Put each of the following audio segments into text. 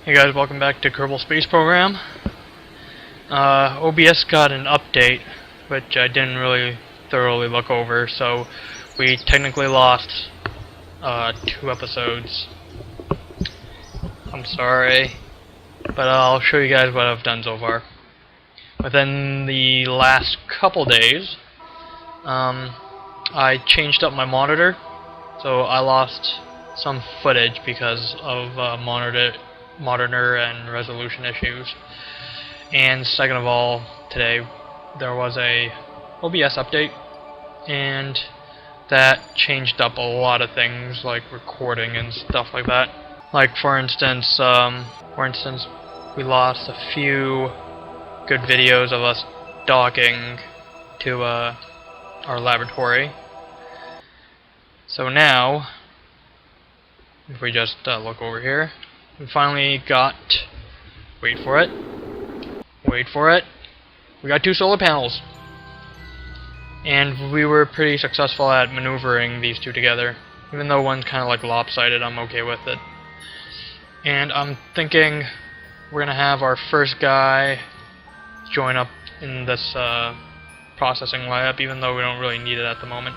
Hey guys, welcome back to Kerbal Space Program. OBS got an update, which I didn't really thoroughly look over, so we technically lost 2 episodes. I'm sorry, but I'll show you guys what I've done so far. Within the last couple days, I changed up my monitor, so I lost some footage because of monitor and resolution issues. And second of all, today there was a OBS update, and that changed up a lot of things like recording and stuff like that. Like for instance, we lost a few good videos of us docking to our laboratory. So now, if we just look over here, we finally got, wait for it, we got 2 solar panels. And we were pretty successful at maneuvering these 2 together. Even though one's kind of like lopsided, I'm okay with it. And I'm thinking we're going to have our first guy join up in this processing lab, even though we don't really need it at the moment.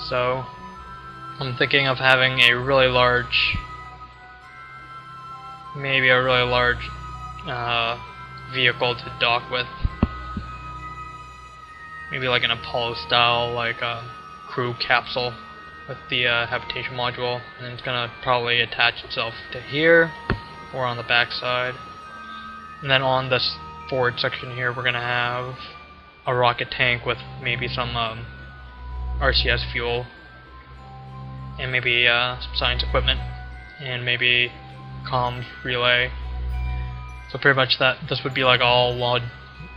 So I'm thinking of having a really large, maybe a really large vehicle to dock with. Maybe like an Apollo style, like a crew capsule with the habitation module, and it's gonna probably attach itself to here or on the back side. And then on this forward section here, we're gonna have a rocket tank with maybe some RCS fuel, and maybe some science equipment, and maybe comms relay. So pretty much this would be like all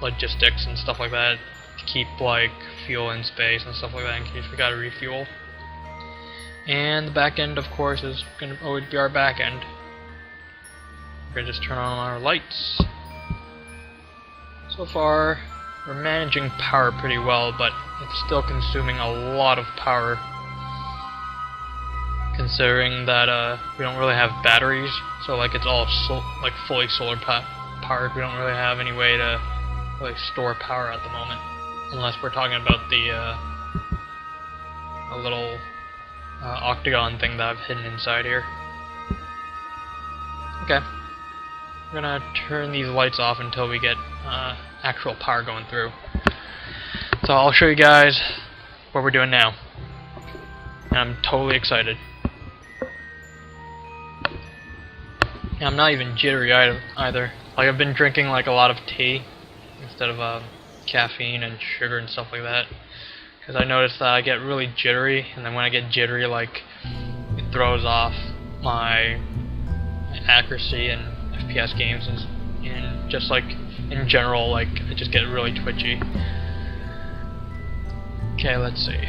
logistics and stuff like that to keep like fuel in space and stuff like that in case we gotta refuel. And the back end, of course, is gonna always be our back end. We're gonna just turn on our lights. So far, we're managing power pretty well, but it's still consuming a lot of power, considering that we don't really have batteries, so like it's all like fully solar powered. We don't really have any way to really store power at the moment, unless we're talking about the a little octagon thing that I've hidden inside here. Okay, we're gonna turn these lights off until we get actual power going through. So I'll show you guys what we're doing now, and I'm totally excited. And I'm not even jittery either. Like, I've been drinking like a lot of tea instead of caffeine and sugar and stuff like that, because I noticed that I get really jittery, and then when I get jittery, like, it throws off my accuracy in FPS games and just like in general, like, I just get really twitchy. Okay, let's see.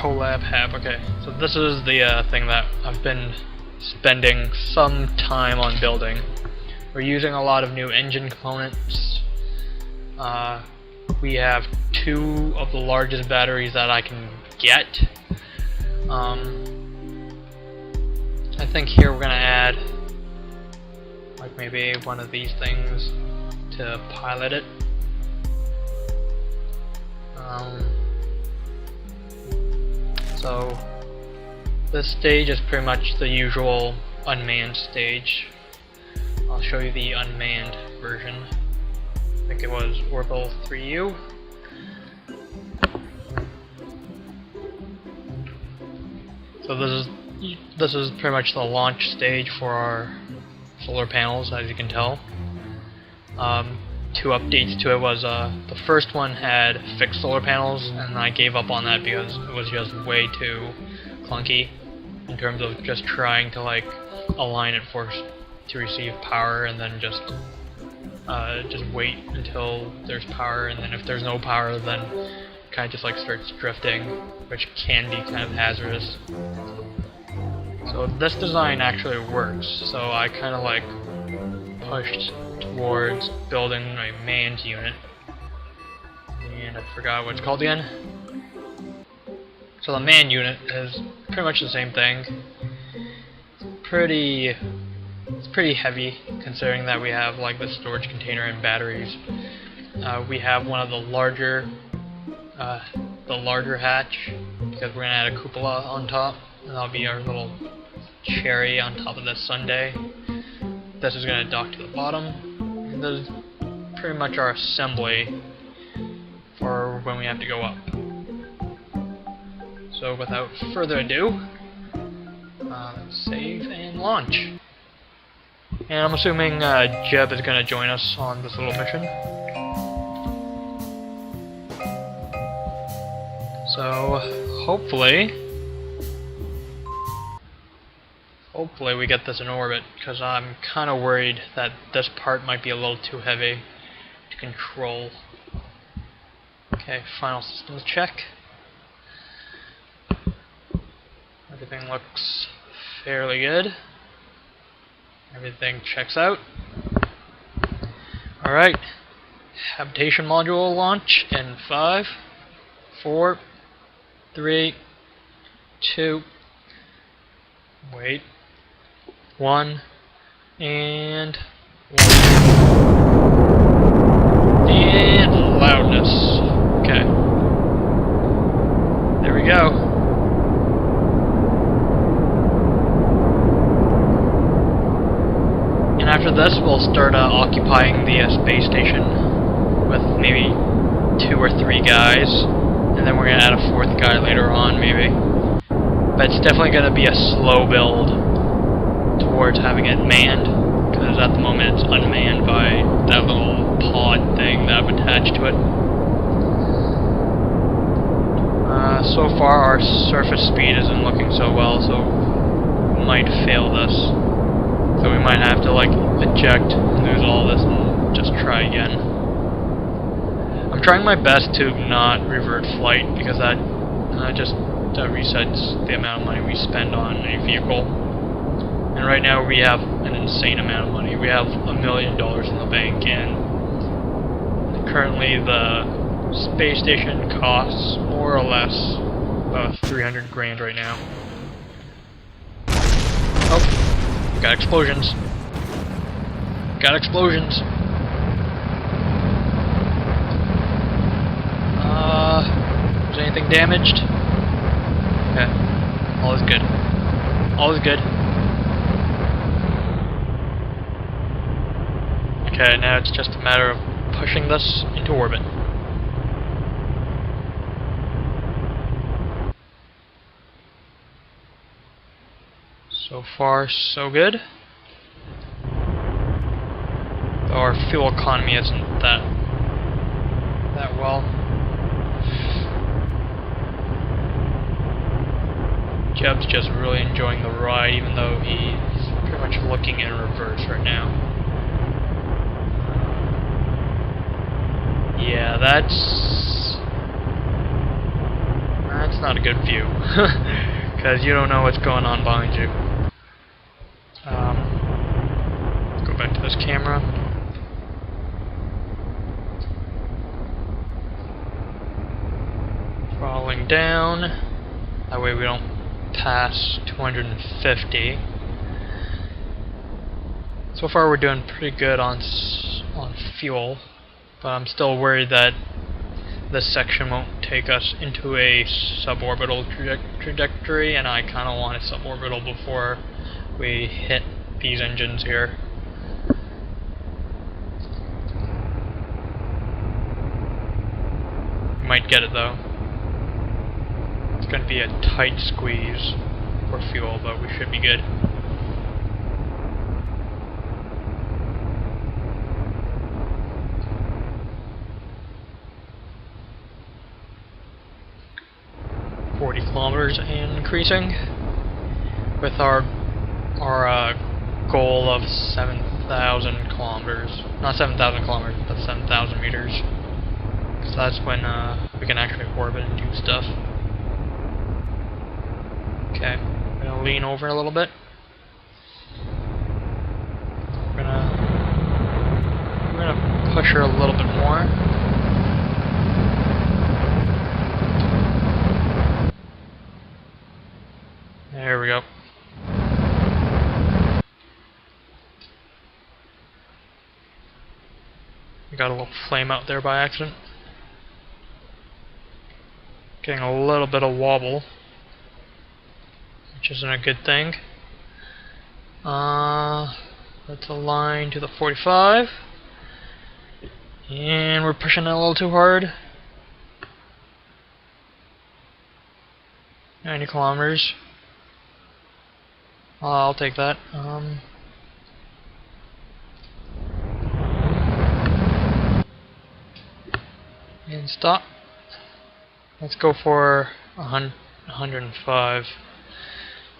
Collab Hab. Okay, so this is the thing that I've been spending some time on building. We're using a lot of new engine components. We have 2 of the largest batteries that I can get. I think here we're gonna add like maybe one of these things to pilot it. So this stage is pretty much the usual unmanned stage. I'll show you the unmanned version. I think it was Orbital 3U. So this is pretty much the launch stage for our solar panels, as you can tell. 2 updates to it was the first one had fixed solar panels, and I gave up on that because it was just way too clunky in terms of just trying to like align it to receive power, and then just wait until there's power, and then if there's no power, then it kind of just like starts drifting, which can be kind of hazardous. So this design actually works, so I kind of like pushed towards building a manned unit, and I forgot what it's called again. So the manned unit is pretty much the same thing. it's pretty heavy considering that we have like the storage container and batteries. We have one of the larger hatch because we're gonna add a cupola on top, and that'll be our little cherry on top of the sundae. This is gonna dock to the bottom, and this is pretty much our assembly for when we have to go up. So without further ado, save and launch. And I'm assuming Jeb is going to join us on this little mission. So hopefully we get this in orbit, because I'm kind of worried that this part might be a little too heavy to control. Okay, final systems check. Everything looks fairly good. Everything checks out. Alright. Habitation module launch in 5, 4, 3, 2, wait, 1, and 1. And loudness. Okay. There we go. And after this, we'll start occupying the space station with maybe 2 or 3 guys, and then we're going to add a 4th guy later on, maybe. But it's definitely going to be a slow build towards having it manned, because at the moment it's unmanned by that little pod thing that I've attached to it. So far our surface speed isn't looking so well, so we might fail this. So we might have to like eject and lose all this and just try again. I'm trying my best to not revert flight, because that just resets the amount of money we spend on a vehicle. And right now we have an insane amount of money. We have $1 million in the bank, and currently the space station costs more or less about 300 grand right now. Oh. Got explosions. Got explosions. Was anything damaged? Okay. All is good. All is good. Okay, now it's just a matter of pushing this into orbit. So far, so good. Though our fuel economy isn't that well. Jeb's just really enjoying the ride, even though he's pretty much looking in reverse right now. Yeah, that's not a good view, because you don't know what's going on behind you. Let's go back to this camera. Falling down. That way we don't pass 250. So far we're doing pretty good on fuel, but I'm still worried that this section won't take us into a suborbital trajectory, and I kind of want a suborbital before we hit these engines here. We might get it though. It's going to be a tight squeeze for fuel, but we should be good. Kilometers and increasing, with our goal of 7,000 kilometers. Not 7,000 kilometers, but 7,000 meters. Because that's when we can actually orbit and do stuff. Okay, I'm gonna lean over a little bit. We're gonna push her a little bit more. There we go. I got a little flame out there by accident. Getting a little bit of wobble, which isn't a good thing. Let's align to the 45. And we're pushing it a little too hard. 90 kilometers. I'll take that. And stop. Let's go for 105,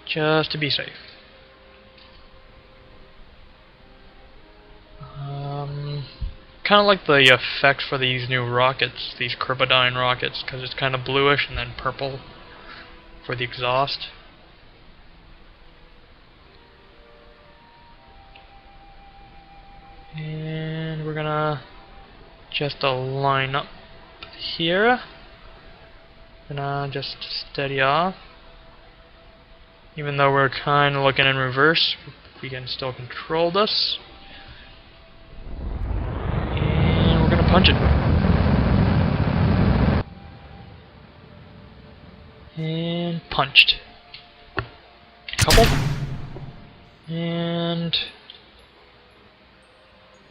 just to be safe. Kind of like the effect for these new rockets, these Kerbal rockets, because it's kind of bluish and then purple for the exhaust. And we're gonna just line up here. Gonna just steady off. Even though we're kind of looking in reverse, we can still control this. And we're gonna punch it. And punched. Couple. And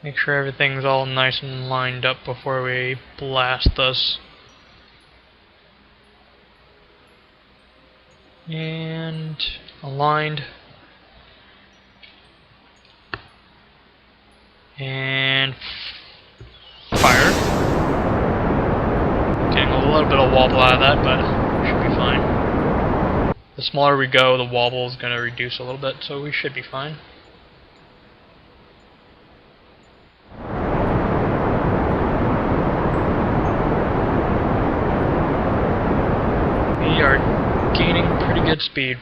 make sure everything's all nice and lined up before we blast this. And aligned. And fire. Getting a little bit of wobble out of that, but should be fine. The smaller we go, the wobble is going to reduce a little bit, so we should be fine. We are gaining pretty good speed.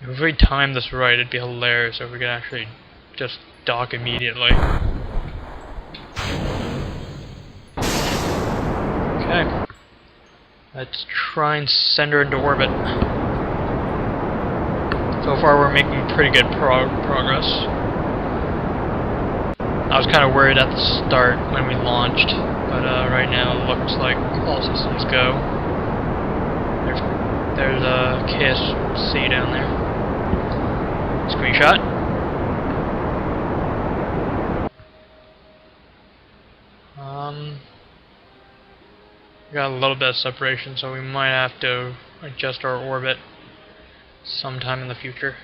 If we time this right, it'd be hilarious if we could actually just dock immediately. Okay. Let's try and send her into orbit. So far we're making pretty good progress. I was kind of worried at the start when we launched, but right now it looks like all systems go. There's a KSC down there. Screenshot. We got a little bit of separation, so we might have to adjust our orbit sometime in the future.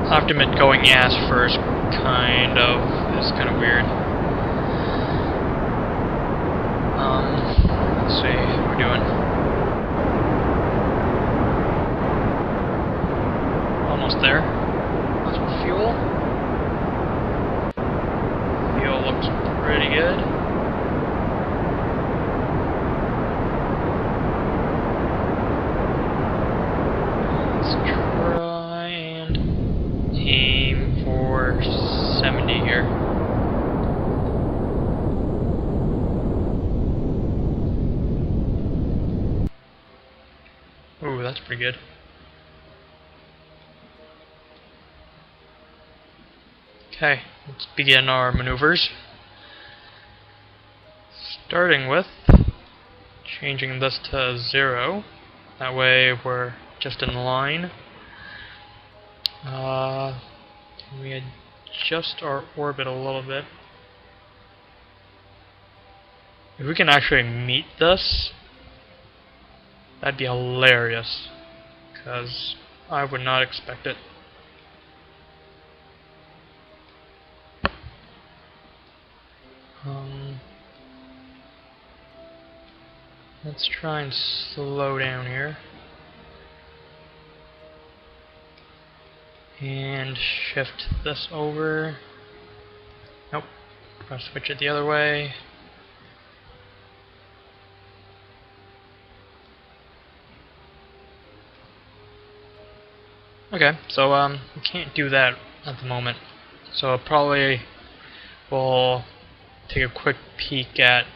I have to admit, going ass first is kind of weird. Let's see how we're doing. Almost there. That's some fuel. Fuel looks pretty good. Let's try and aim for 70 here. Ooh, that's pretty good. Okay, let's begin our maneuvers. Starting with changing this to 0. That way we're just in line. Can we adjust our orbit a little bit? If we can actually meet this, that'd be hilarious, because I would not expect it. Let's try and slow down here. And shift this over. Nope. I'll switch it the other way. Okay, so we can't do that at the moment. So probably we'll take a quick peek at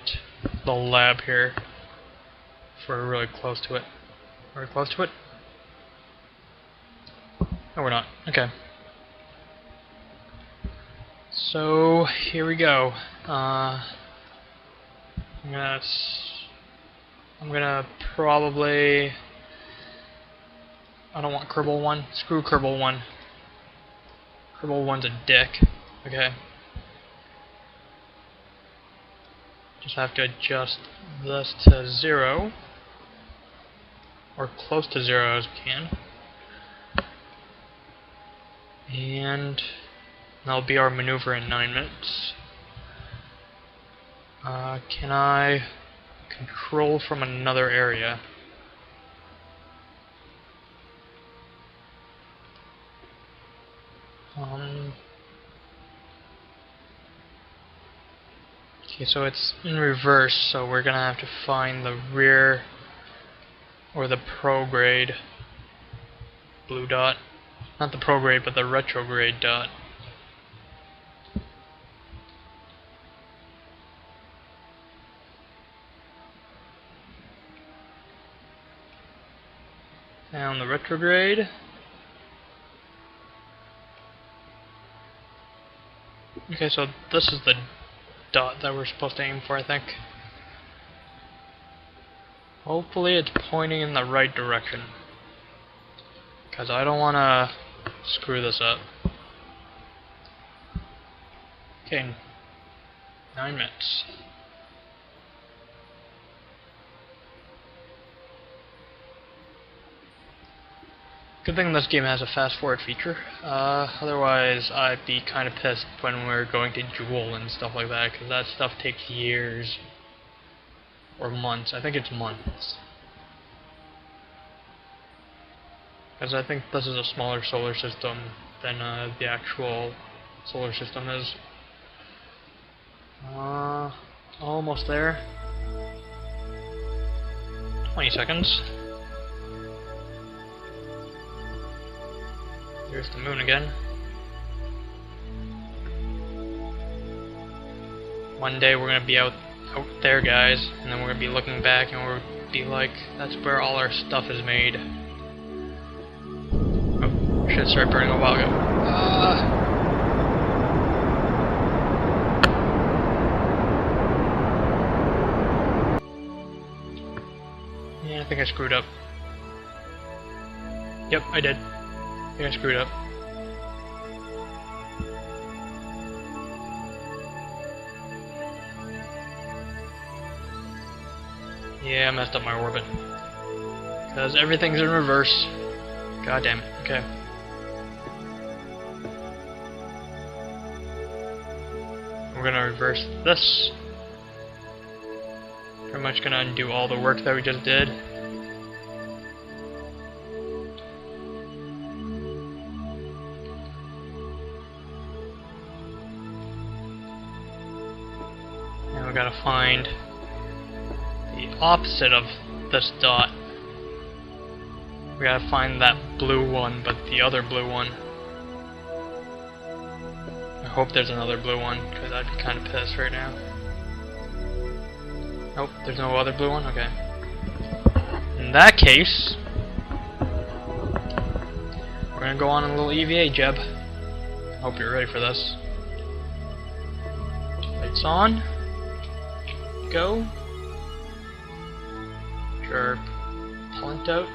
the lab here. if we're really close to it. Are we close to it? No, we're not. Okay. So here we go. I'm gonna probably. I don't want Kerbal 1. Screw Kerbal 1. Kerbal 1's a dick. Okay. Just have to adjust this to 0. Or close to 0 as we can. And that'll be our maneuver in 9 minutes. Can I control from another area? Okay, so it's in reverse, so we're gonna have to find the rear or the prograde blue dot. Not the prograde, but the retrograde dot. Down the retrograde. Okay, so this is the dot that we're supposed to aim for, I think. Hopefully it's pointing in the right direction, because I don't want to screw this up. Okay, 9 minutes. Good thing this game has a fast forward feature. Otherwise, I'd be kind of pissed when we're going to Jewel and stuff like that, because that stuff takes years or months. I think it's months, because I think this is a smaller solar system than the actual solar system is. Almost there. 20 seconds. Here's the moon again. One day we're gonna be out there, guys, and then we're gonna be looking back and we'll be like, that's where all our stuff is made. Oh, shit started burning a while ago. Yeah, I think I screwed up. Yep, I did. I think I screwed up. Yeah, I messed up my orbit. Because everything's in reverse. God damn it. Okay. We're gonna reverse this. Pretty much gonna undo all the work that we just did. Now we gotta find the opposite of this dot. We gotta find that blue one, but the other blue one. I hope there's another blue one, because I'd be kind of pissed right now. Nope, there's no other blue one? Okay. In that case, we're gonna go on a little EVA, Jeb. Hope you're ready for this. Lights on. Go. Sure. Punt out.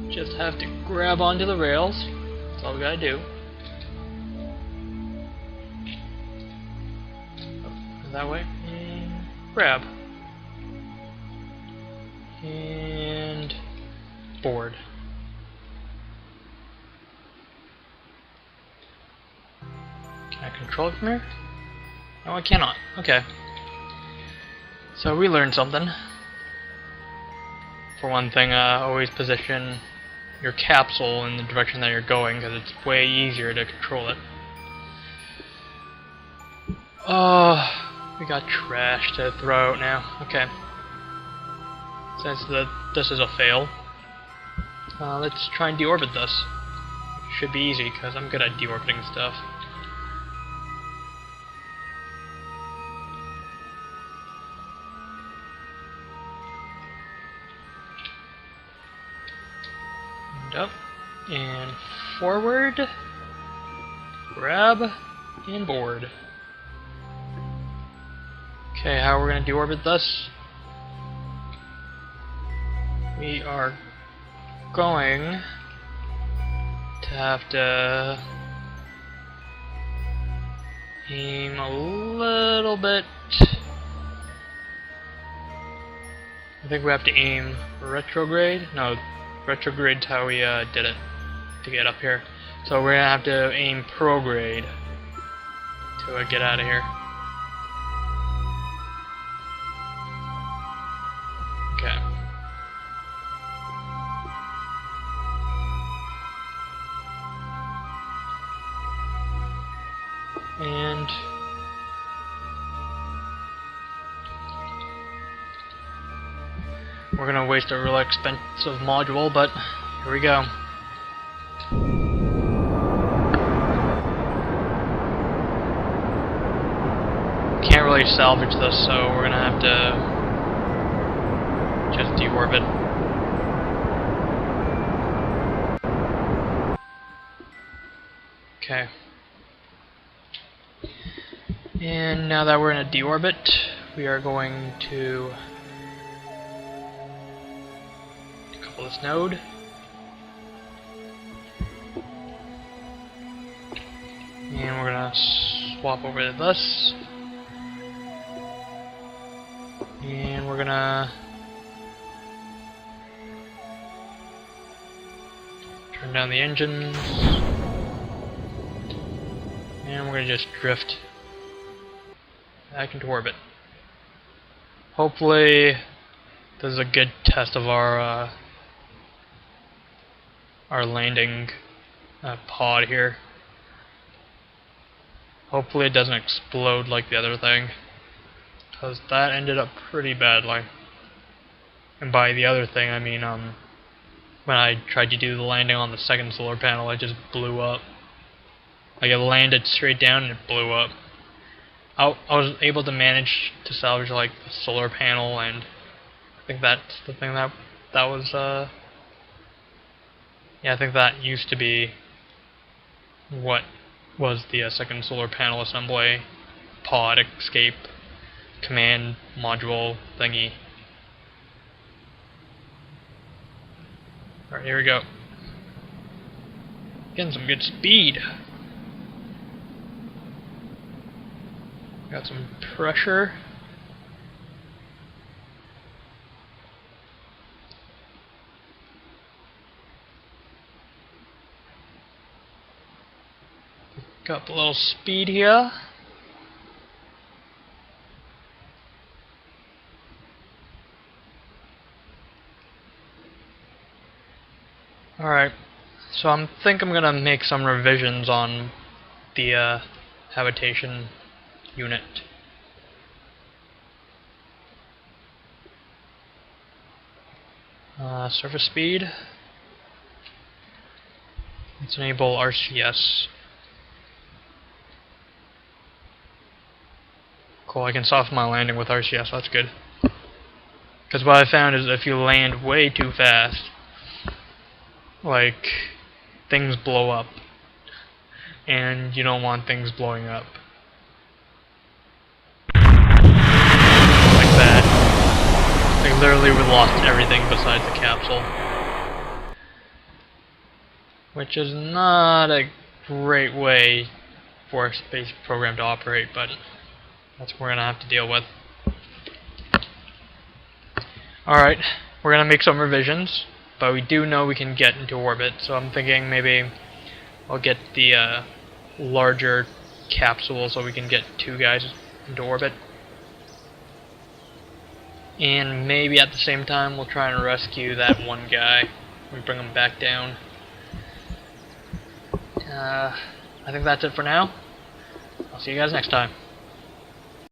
Just have to grab onto the rails. That's all we gotta do. Oh, that way. And grab. And board. Can I control it from here? No, I cannot. Okay. So we learned something. For one thing, always position your capsule in the direction that you're going, because it's way easier to control it. Oh, we got trash to throw out now. Okay. Since this is a fail, let's try and deorbit this. Should be easy, because I'm good at deorbiting stuff. And up, and forward, grab, and board. Okay, how we're going to deorbit this? We are going to have to aim a little bit. I think we have to aim retrograde. No, retrograde's how we did it to get up here. So we're gonna have to aim prograde to get out of here. Okay. And we're gonna waste a really expensive module, but here we go. Can't really salvage this, so we're gonna have to just deorbit. Okay. And now that we're in a deorbit, we are going to couple this node. And we're gonna swap over to this. And we're gonna turn down the engines. And we're gonna just drift back into orbit. Hopefully this is a good test of our landing pod here. Hopefully it doesn't explode like the other thing, because that ended up pretty badly. And by the other thing I mean when I tried to do the landing on the second solar panel, it just blew up. Like it landed straight down and it blew up. I was able to manage to salvage like the solar panel, and I think that's the thing that was yeah, I think that used to be what was the second solar panel assembly pod escape command module thingy. Alright, here we go. Getting some good speed. Got some pressure. Got a little speed here. Alright, so I think I'm gonna make some revisions on the habitation unit. Surface speed. Let's enable RCS. Cool, I can soften my landing with RCS, that's good. Because what I found is if you land way too fast, like, things blow up. And you don't want things blowing up. Like that. Like, literally we lost everything besides the capsule. Which is not a great way for a space program to operate, but that's what we're going to have to deal with. Alright, we're going to make some revisions, but we do know we can get into orbit, so I'm thinking maybe I'll get the larger capsule so we can get 2 guys into orbit. And maybe at the same time we'll try and rescue that one guy. We bring him back down. I think that's it for now. I'll see you guys next time.